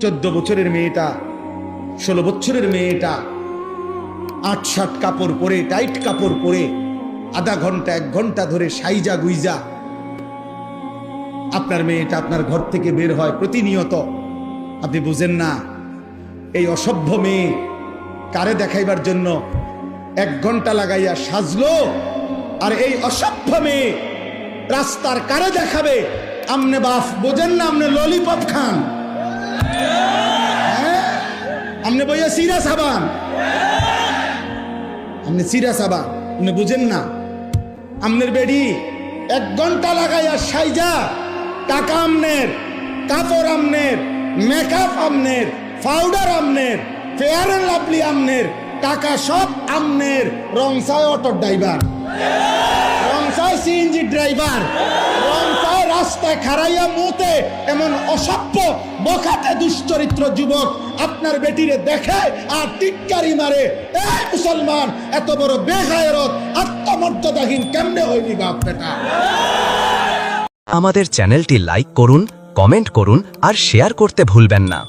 14 বছরের মেয়েটা, 16 বছরের মেয়েটা 8-7 কাপড় পরে, টাইট কাপড় পরে আধা ঘন্টা 1 ঘন্টা ধরে সাইজা গুইজা আপনার মেয়েটা আপনার ঘর থেকে বের হয় প্রতিনিয়ত। আপনি বুঝেন না এই অসভ্য মেয়ে কারে দেখাইবার জন্য 1 ঘন্টা লাগাইয়া সাজলো, আর এই অসভ্য মেয়ে রাস্তার কারে দেখাবে? আমনে বাপ বোঝেন না, আমনে ললিপপ খান, আমনে বইয়া সিরা সাবান, আমনে সিরা সাবান, আপনি বুঝেন না। আমনের বেডি 1 ঘন্টা লাগাইয়া সাইজা, টাকা আমনের, কাপড় আমনের, মেকআপ আমনের, পাউডার আমনের, ফেয়ার এন্ড লাভলি আমনের, টাকা সব আমনের, রংসায় অটো ড্রাইভার, রংসায় সিএনজি ড্রাইভার, রংসায় রাস্তায় খাড়াইয়া মুতে এমন অসভ্য বখাটে দুশ্চরিত্র যুবক আপনার বেটিরে দেখে আর টিটকারি মারে। এই মুসলমান এত বড় বেগায়রত আত্মমর্যাদাহীন কেমনে হইবি বাপ বেটা? আমাদের চ্যানেলটি লাইক করুন, কমেন্ট করুন আর শেয়ার করতে ভুলবেন না।